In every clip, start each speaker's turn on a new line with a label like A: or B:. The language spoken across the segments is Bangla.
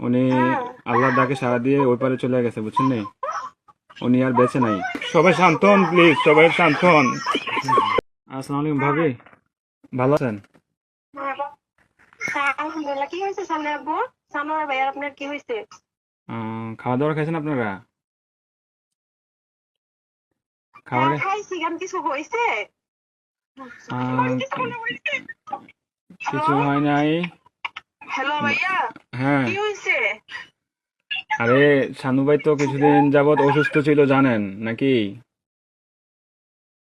A: উনি
B: হ্যাঁ।
A: আল্লাহর ডাকে সাড়া দিয়ে ওই পারে চলে গেছে, বুঝছেন নি? উনি আর বেঁচে নাই। সবাই শান্ত হন প্লিজ, সবাই শান্ত হন। আসসালামু আলাইকুম ভাবি, ভালো আছেন?
B: হ্যাঁ, আলহামদুলিল্লাহ। কি হয়েছে সামনে আব্বু? সানোয়ার ভাইয়ার আপনার কি হয়েছে?
A: খাওয়া দাওয়া খাইছেন আপনারা?
B: হ্যাঁ
A: খাবারে
B: খাইছি, কেন কিছু হয়েছে?
A: কিছু
B: হ্যালো,
A: হয় নাই।
B: হ্যালো ভাইয়া,
A: হ্যাঁ,
B: কি হয়েছে?
A: আরে শানু ভাই তো কিছুদিন যাবত অসুস্থ ছিল, জানেন নাকি?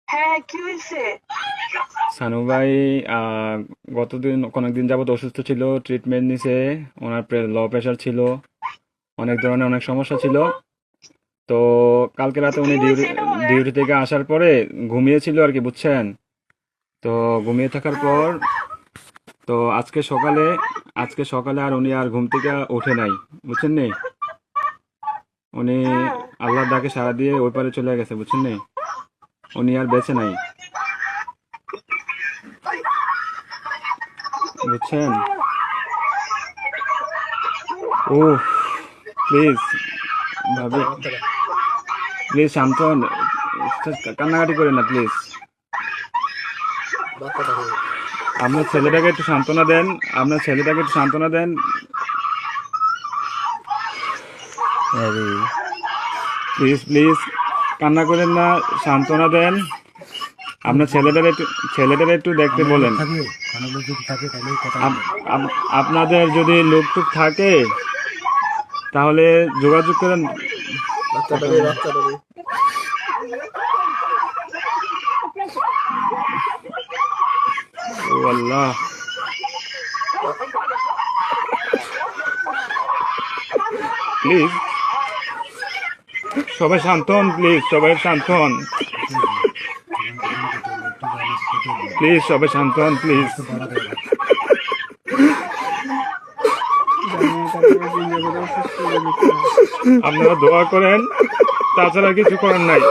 B: হ্যাঁ, কি হয়েছে?
A: শানু ভাই অনেকদিন যাবত অসুস্থ ছিল, ট্রিটমেন্ট নিছে। ওনার লো প্রেশার ছিল, অনেক ধরনের অনেক সমস্যা ছিল। তো কালকে রাতে
B: কি
A: উনি
B: হয়েছে এটা বলেন?
A: ডিউটি থেকে আসার পরে ঘুমিয়েছিল আর কি, বুঝছেন? তো ঘুমিয়ে থাকার
B: হ্যাঁ।
A: পর তো আজকে সকালে আর উনি আর ঘুম থেকে ওঠে নাই, বুঝছেন নি? উনি
B: হ্যাঁ।
A: আল্লাহর ডাকে সাড়া দিয়ে ওই পারে চলে গেছে, বুঝছেন নি? উনি আর বেঁচে নাই, বুঝছেন? ও প্লিজ ভাবি, প্লিজ শান্ত হন, কান্নাকাটি করেন না প্লিজ। আপনার ছেলেটাকে একটু সান্ত্বনা দেন, আপনার ছেলেটাকে একটু সান্ত্বনা দেন। আরে প্লিজ প্লিজ কান্না করেন না, সান্ত্বনা দেন। আপনার ছেলেটার একটু দেখতে বলেন। আপনাদের যদি লোক টুক থাকে তাহলে যোগাযোগ করেন। ও আল্লাহ, প্লিজ সবাই শান্ত হন, প্লিজ সবাই শান্ত হন, প্লিজ সবাই শান্ত হন প্লিজ। আপনারা দোয়া করেন, তাছাড়া কিছু করার নাই।